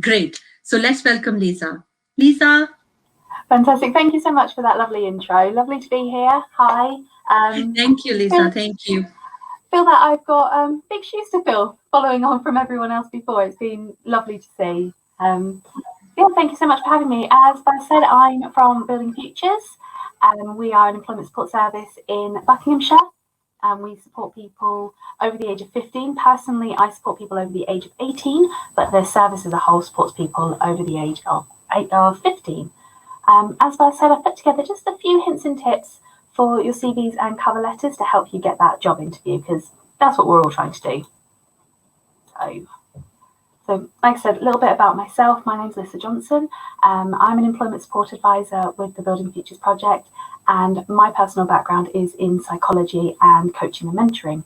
Great. So let's welcome Lisa. Lisa. Fantastic. Thank you so much for that lovely intro. Lovely to be here. Hi. Thank you, Lisa. Feel, Thank you. feel that I've got big shoes to fill following on from everyone else before. It's been lovely to see. Thank you so much for having me. As I said, I'm from Building Futures. We are an employment support service in Buckinghamshire. We support people over the age of 15. Personally, I support people over the age of 18, but the service as a whole supports people over the age of 15. As I said, I put together just a few hints and tips for your CVs and cover letters to help you get that job interview, because that's what we're all trying to do. So like I said, a little bit about myself. My name's Lisa Johnson. I'm an employment support advisor with the Building Futures project, and my personal background is in psychology and coaching and mentoring.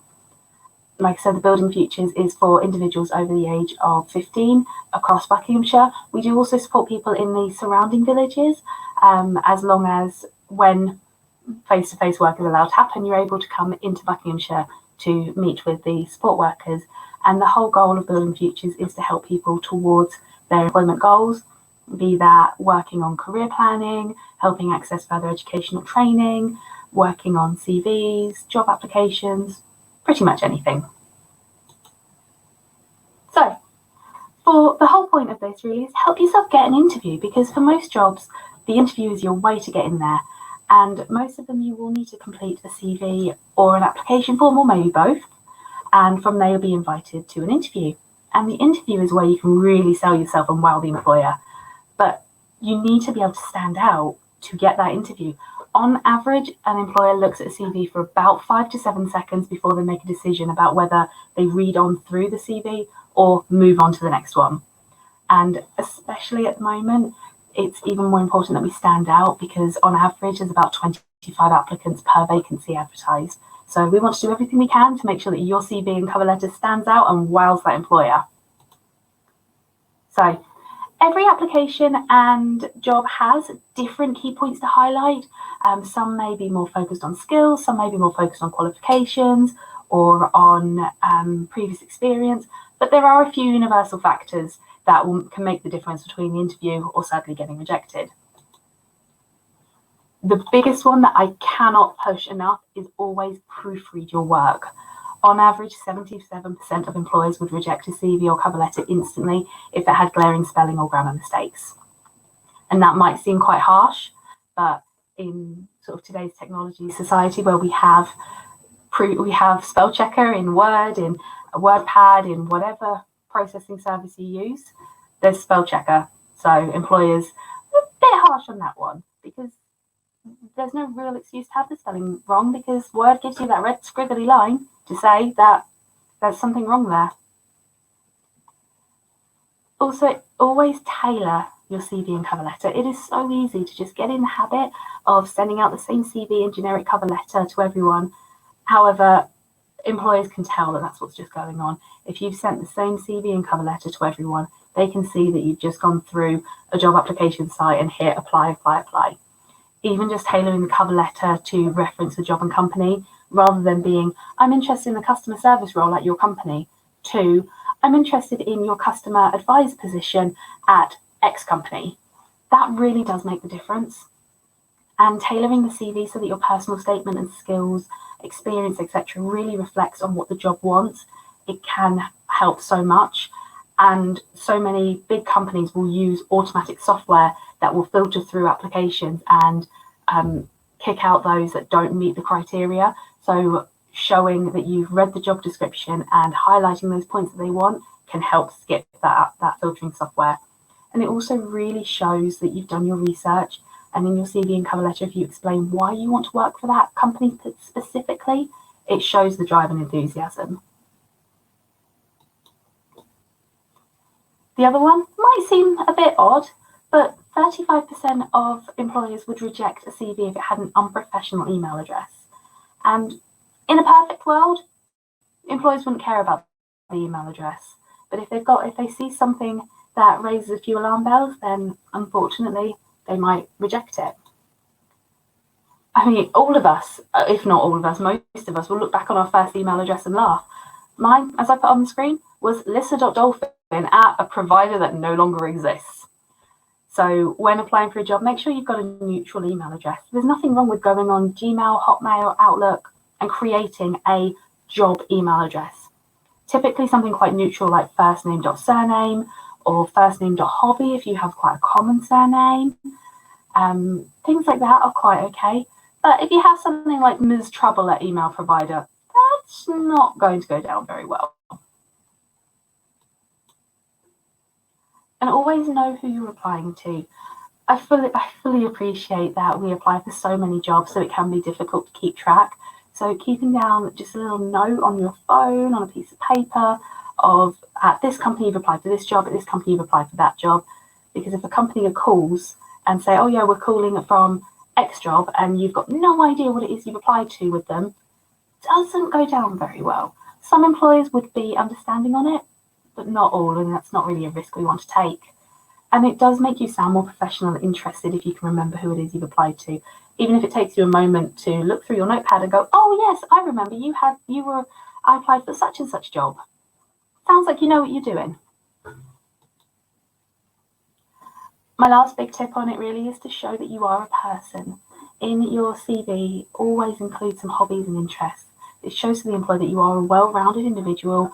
Like I said, the Building Futures is for individuals over the age of 15 across Buckinghamshire. We do also support people in the surrounding villages, as long as when face-to-face work is allowed to happen, you're able to come into Buckinghamshire to meet with the support workers. And the whole goal of Building Futures is to help people towards their employment goals, be that working on career planning, helping access further educational training, working on CVs, job applications, pretty much anything. So, for the whole point of this really is help yourself get an interview, because for most jobs, the interview is your way to get in there. And most of them you will need to complete a CV or an application form, or maybe both. And from there, you'll be invited to an interview. And the interview is where you can really sell yourself and wow the employer. But you need to be able to stand out to get that interview. On average, an employer looks at a CV for about 5 to 7 seconds before they make a decision about whether they read on through the CV or move on to the next one. And especially at the moment, it's even more important that we stand out, because on average, there's about 25 applicants per vacancy advertised. So we want to do everything we can to make sure that your CV and cover letter stands out and wows that employer. So every application and job has different key points to highlight. Some may be more focused on skills, some may be more focused on qualifications or on previous experience, but there are a few universal factors that can make the difference between the interview or sadly getting rejected. The biggest one that I cannot push enough is always proofread your work. On average, 77% of employers would reject a CV or cover letter instantly if it had glaring spelling or grammar mistakes. And that might seem quite harsh, but in sort of today's technology society, where we have spell checker in Word, in a WordPad, in whatever processing service you use, there's spell checker. So employers are a bit harsh on that one, because there's no real excuse to have the spelling wrong, because Word gives you that red squiggly line to say that there's something wrong there. Also, always tailor your CV and cover letter. It is so easy to just get in the habit of sending out the same CV and generic cover letter to everyone. However, employers can tell that that's what's just going on. If you've sent the same CV and cover letter to everyone, they can see that you've just gone through a job application site and hit apply, apply, apply. Even just tailoring the cover letter to reference the job and company, rather than being, I'm interested in the customer service role at your company, to, I'm interested in your customer advisor position at X company. That really does make the difference. And tailoring the CV so that your personal statement and skills, experience, etc. really reflects on what the job wants, it can help so much. And so many big companies will use automatic software that will filter through applications and kick out those that don't meet the criteria. So showing that you've read the job description and highlighting those points that they want can help skip that filtering software. And it also really shows that you've done your research. And in your CV and cover letter, if you explain why you want to work for that company specifically, it shows the drive and enthusiasm. The other one might seem a bit odd, but 35% of employers would reject a CV if it had an unprofessional email address. And in a perfect world, employers wouldn't care about the email address. But if they see something that raises a few alarm bells, then unfortunately they might reject it. I mean, all of us, if not all of us, most of us will look back on our first email address and laugh. Mine, as I put on the screen, was lissa.dolphin at a provider that no longer exists. So when applying for a job, make sure you've got a neutral email address. There's nothing wrong with going on Gmail, Hotmail, Outlook, and creating a job email address. Typically something quite neutral like firstname.surname or firstname.hobby if you have quite a common surname. Things like that are quite okay. But if you have something like Ms. Trouble at email provider, that's not going to go down very well. And always know who you're applying to. I fully appreciate that we apply for so many jobs, so it can be difficult to keep track. So keeping down just a little note on your phone, on a piece of paper, of at this company you've applied for this job, at this company you've applied for that job. Because if a company calls and say, oh yeah, we're calling from X job, and you've got no idea what it is you've applied to with them, doesn't go down very well. Some employers would be understanding on it, but not all, and that's not really a risk we want to take. And it does make you sound more professional and interested if you can remember who it is you've applied to, even if it takes you a moment to look through your notepad and go, oh yes, I remember I applied for such and such job. Sounds like you know what you're doing. My last big tip on it really is to show that you are a person. In your CV, always include some hobbies and interests. It shows to the employer that you are a well-rounded individual.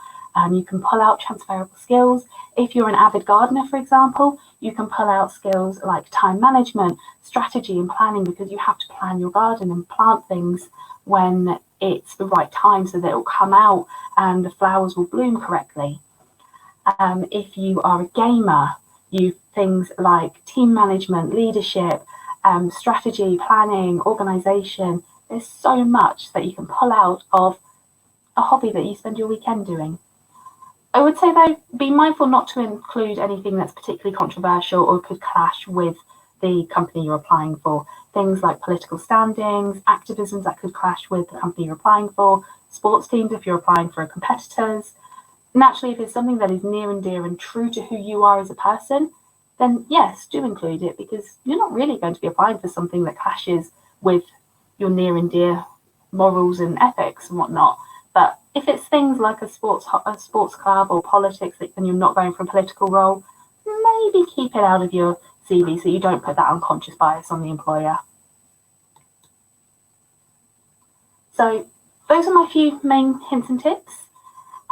You can pull out transferable skills. If you're an avid gardener, for example, you can pull out skills like time management, strategy and planning, because you have to plan your garden and plant things when it's the right time so that it will come out and the flowers will bloom correctly. If you are a gamer, things like team management, leadership, strategy, planning, organization. There's so much that you can pull out of a hobby that you spend your weekend doing. I would say though, be mindful not to include anything that's particularly controversial or could clash with the company you're applying for. Things like political standings, activisms that could clash with the company you're applying for, sports teams if you're applying for competitors. Naturally, if it's something that is near and dear and true to who you are as a person, then yes, do include it, because you're not really going to be applying for something that clashes with your near and dear morals and ethics and whatnot. But if it's things like a sports club or politics, and you're not going for a political role, maybe keep it out of your CV so you don't put that unconscious bias on the employer. So those are my few main hints and tips.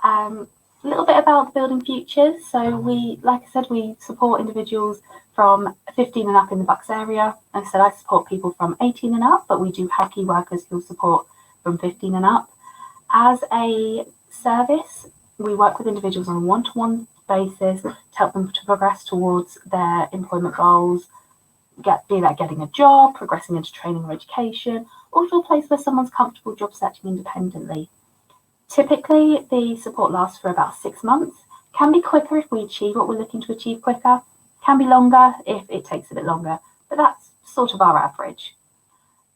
A little bit about Building Futures. So like I said, we support individuals from 15 and up in the Bucks area. Like I said, I support people from 18 and up, but we do have key workers who support from 15 and up. As a service, we work with individuals on a one-to-one basis to help them to progress towards their employment goals, be that getting a job, progressing into training or education, or to a place where someone's comfortable job searching independently. Typically, the support lasts for about 6 months. Can be quicker if we achieve what we're looking to achieve quicker. Can be longer if it takes a bit longer, but that's sort of our average.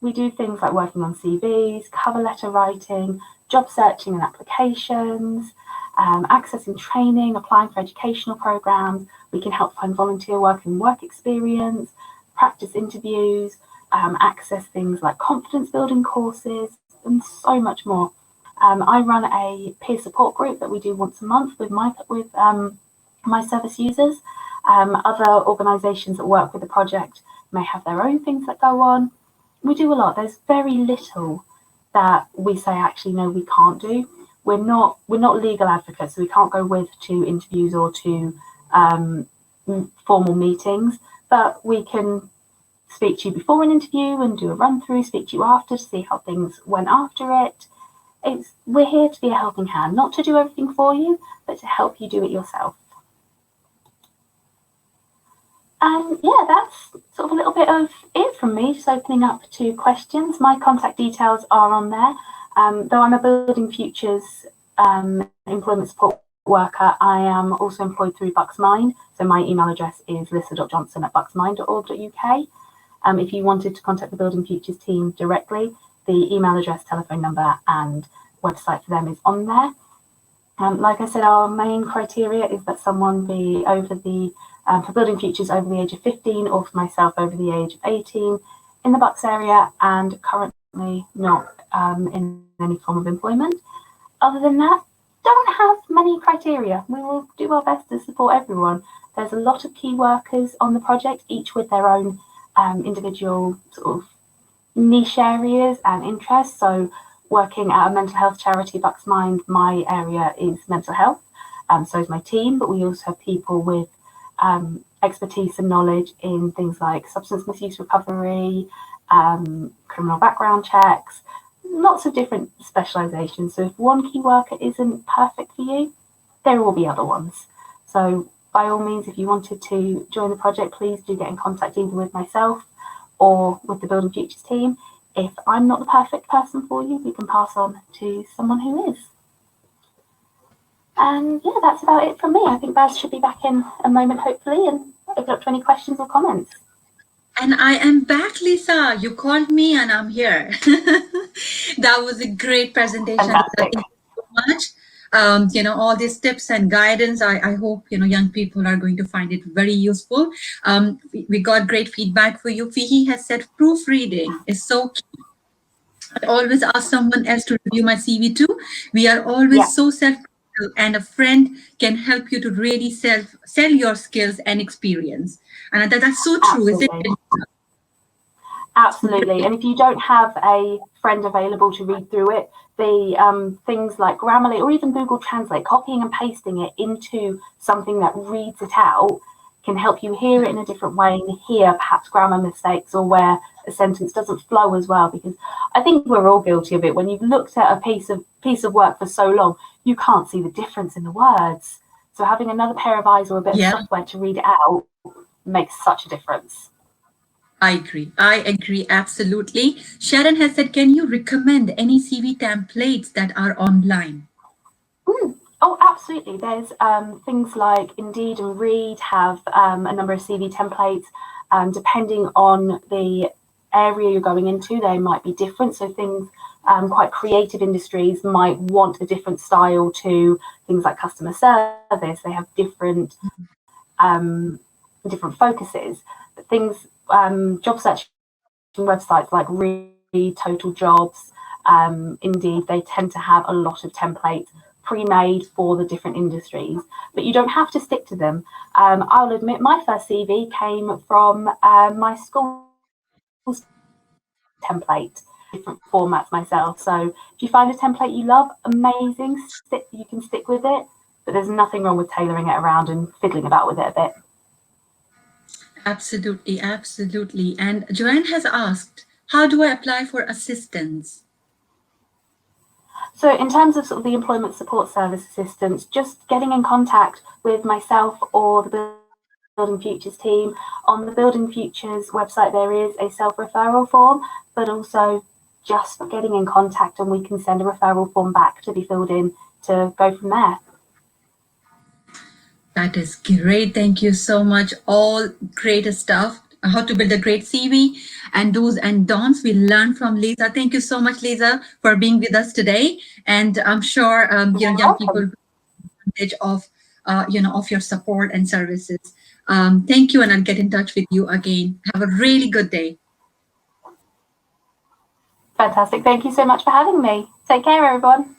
We do things like working on CVs, cover letter writing, job searching and applications, accessing training, applying for educational programs. We can help find volunteer work and work experience, practice interviews, access things like confidence building courses, and so much more. I run a peer support group that we do once a month with my service users. Other organisations that work with the project may have their own things that go on. We do a lot. There's very little that we say actually no, we can't do. We're not legal advocates, so we can't go to interviews or to formal meetings, but we can speak to you before an interview and do a run through, speak to you after to see how things went after it. We're here to be a helping hand, not to do everything for you, but to help you do it yourself. And yeah, that's sort of a little bit of it from me, just opening up to questions. My contact details are on there. Though I'm a Building Futures employment support worker, I am also employed through Bucks Mind. So my email address is lissa.johnson@bucksmind.org.uk. If you wanted to contact the Building Futures team directly, the email address, telephone number and website for them is on there. Like I said, our main criteria is that someone be for Building Futures over the age of 15, or for myself over the age of 18 in the Bucks area and currently not in any form of employment. Other than that, don't have many criteria. We will do our best to support everyone. There's a lot of key workers on the project, each with their own individual sort of niche areas and interests. So working at a mental health charity, Bucks Mind, my area is mental health. So is my team, but we also have people with expertise and knowledge in things like substance misuse recovery, criminal background checks, lots of different specializations. So if one key worker isn't perfect for you, there will be other ones. So by all means, if you wanted to join the project, please do get in contact either with myself or with the Building Futures team. If I'm not the perfect person for you, we can pass on to someone who is. And yeah, that's about it from me. I think Baz should be back in a moment, hopefully, and open up to any questions or comments. And I am back, Lisa. You called me and I'm here. That was a great presentation. Lisa. Fantastic. Thank you so much. All these tips and guidance, I hope, young people are going to find it very useful. We got great feedback for you. Fihi has said proofreading is so key. I always ask someone else to review my CV too. We are always so self-critical, and a friend can help you to really sell your skills and experience. And that's so true, isn't Absolutely. it? Absolutely. And if you don't have a friend available to read through it, the things like Grammarly or even Google Translate, copying and pasting it into something that reads it out can help you hear it in a different way and hear perhaps grammar mistakes or where a sentence doesn't flow as well. Because I think we're all guilty of it. When you've looked at a piece of work for so long, you can't see the difference in the words. So having another pair of eyes or a bit of software to read it out makes such a difference. I agree absolutely. Sharon has said, can you recommend any CV templates that are online? Oh, absolutely. There's things like Indeed and Read have a number of CV templates. Depending on the area you're going into, they might be different. So things quite creative industries might want a different style to things like customer service. They have different focuses. But things, job search websites like Read, Total Jobs, Indeed, they tend to have a lot of templates pre-made for the different industries, but you don't have to stick to them. I'll admit my first CV came from my school's template, different formats myself. So if you find a template you love, amazing, you can stick with it, but there's nothing wrong with tailoring it around and fiddling about with it a bit. Absolutely. And Joanne has asked, how do I apply for assistance? So in terms of sort of the employment support service assistance, just getting in contact with myself or the Building Futures team. On the Building Futures website, there is a self-referral form, but also just getting in contact and we can send a referral form back to be filled in to go from there. That is great. Thank you so much. All great stuff. How to build a great CV and do's and don'ts we learned from Lisa. Thank you so much, Lisa, for being with us today. And I'm sure young people will advantage of of your support and services. Thank you, and I'll get in touch with you again. Have a really good day. Fantastic. Thank you so much for having me. Take care, everyone.